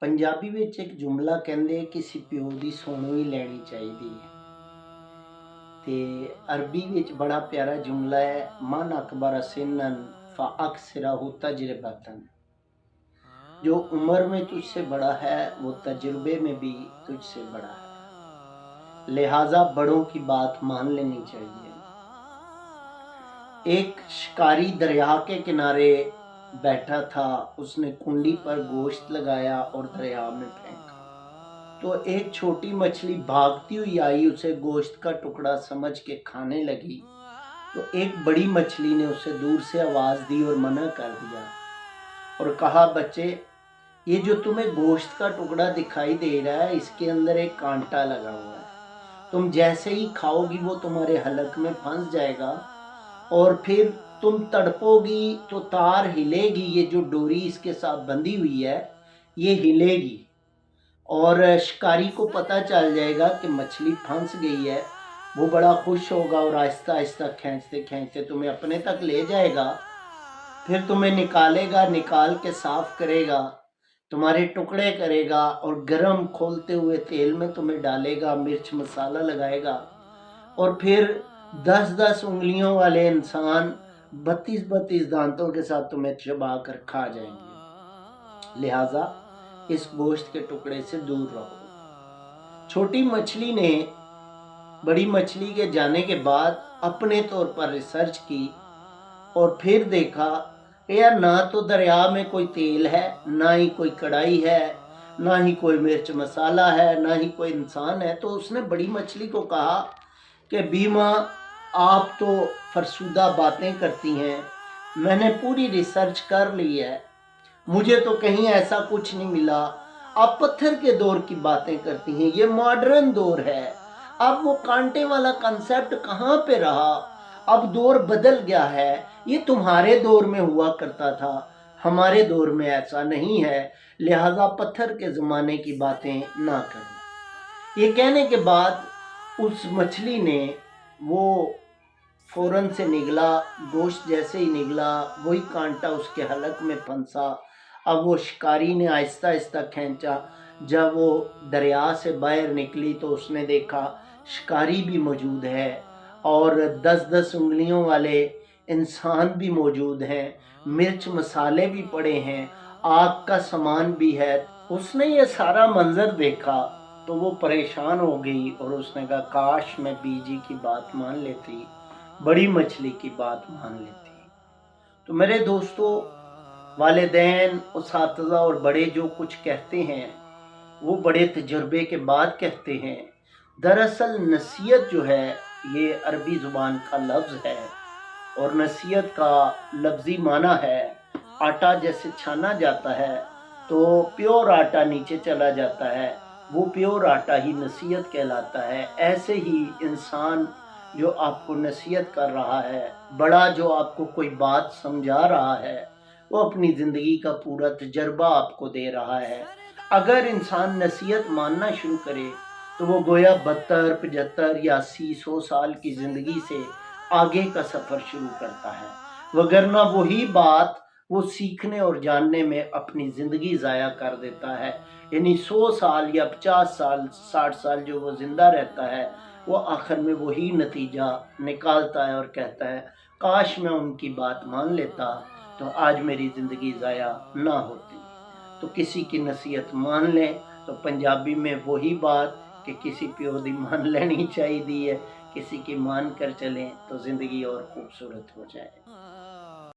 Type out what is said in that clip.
ਪੰਜਾਬੀ ਵਿੱਚ ਇੱਕ ਜੁਮਲਾ ਕਹਿੰਦੇ ਕਿਸੇ ਪਿਓ ਦੀ ਸੁਣ ਵੀ ਲੈਣੀ ਚਾਹੀਦੀ ਹੈ। ਤੇ ਅਰਬੀ ਵਿੱਚ ਬੜਾ ਪਿਆਰਾ ਜੁਮਲਾ ਹੈ, ਮਨ अकबर सिन्नन फ़अक्सरहु तजरबतन। जो उम्र में तुझसे बड़ा है वो तजुर्बे में भी तुझसे बड़ा है, लिहाजा बड़ों की बात मान लेनी चाहिए। एक शिकारी दरिया के किनारे बैठा था, उसने कुंडी पर गोश्त लगाया और दरिया में फेंका। तो एक छोटी मछली भागती हुई आई, उसे गोश्त का टुकड़ा समझ के खाने लगी। तो एक बड़ी मछली ने उसे दूर से आवाज दी और मना कर दिया और कहा, बच्चे, ये जो तुम्हें गोश्त का टुकड़ा दिखाई दे रहा है, इसके अंदर एक कांटा लगा हुआ है। तुम जैसे ही खाओगी वो तुम्हारे हलक में फंस जाएगा और फिर तुम तड़पोगी तो तार हिलेगी, ये जो डोरी इसके साथ बंधी हुई है ये हिलेगी और शिकारी को पता चल जाएगा कि मछली फंस गई है। वो बड़ा खुश होगा और आहिस्ता आहिस्ता खींचते खींचते तुम्हें अपने तक ले जाएगा, फिर तुम्हें निकालेगा, निकाल के साफ करेगा, तुम्हारे टुकड़े करेगा और गरम खोलते हुए तेल में तुम्हें डालेगा, मिर्च मसाला लगाएगा और फिर 10-10 उंगलियों वाले इंसान 32-32 दांतों के साथ तुम्हें चबा कर खा जाएंगे। लिहाजा इस गोश्त के टुकड़े से दूर रहो। छोटी मछली ने बड़ी मछली के जाने के बाद अपने तौर पर रिसर्च की और फिर देखा यार, ना तो दरिया में कोई तेल है, ना ही कोई कढ़ाई है, ना ही कोई मिर्च मसाला है, ना ही कोई इंसान है। तो उसने बड़ी मछली को कहा कि बीमा, आप तो फरसुदा बातें करती हैं, मैंने पूरी रिसर्च कर ली है, मुझे तो कहीं ऐसा कुछ नहीं मिला। आप पत्थर के दौर की बातें करती हैं, ये मॉडर्न दौर है। अब वो कांटे वाला कंसेप्ट कहाँ पे रहा, अब दौर बदल गया है। ये तुम्हारे दौर में हुआ करता था, हमारे दौर में ऐसा नहीं है, लिहाजा पत्थर के ज़माने की बातें ना करो। ये कहने के बाद उस मछली ने वो फौरन से निगला, गोश्त जैसे ही निगला वही कांटा उसके हलक में फंसा। अब वो शिकारी ने आहिस्ता आहिस्ता खींचा, जब वो दरिया से बाहर निकली तो उसने देखा शिकारी भी मौजूद है और 10-10 उंगलियों वाले इंसान भी मौजूद हैं, मिर्च मसाले भी पड़े हैं, आग का सामान भी है। उसने ये सारा मंजर देखा तो वो परेशान हो गई और उसने कहा, काश मैं बीजी की बात मान लेती, बड़ी मछली की बात मान लेती। तो मेरे दोस्तों, वालिदैन, उसातिज़ा और बड़े जो कुछ कहते हैं वो बड़े तजुर्बे के बाद कहते हैं। दरअसल नसीहत जो है ये अरबी ज़ुबान का लफ्ज़ है और नसीहत का लफ्ज़ी माना है आटा जैसे छाना जाता है तो प्योर आटा नीचे चला जाता है, वो प्योर आटा ही नसीहत कहलाता है। ऐसे ही इंसान जो आपको नसीहत कर रहा है, बड़ा जो आपको कोई बात समझा रहा है, वो अपनी ज़िंदगी का पूरा तजर्बा आपको दे रहा है। अगर इंसान नसीहत मानना शुरू करे तो वो गोया 72, 75 या 80, 100 साल की ज़िंदगी से आगे का सफ़र शुरू करता है, वगरना वही बात वो सीखने और जानने में अपनी ज़िंदगी ज़ाया कर देता है। यानी 100 साल या 50 साल, 60 साल जो वो ज़िंदा रहता है, वो आखिर में वही नतीजा निकालता है और कहता है, काश मैं उनकी बात मान लेता तो आज मेरी ज़िंदगी ज़ाया ना होती। तो किसी की नसीहत मान लें तो पंजाबी में वही बात कि किसी प्यो दी मान लेनी चाहिए है, किसी की मान कर चलें तो ज़िंदगी और खूबसूरत हो जाए।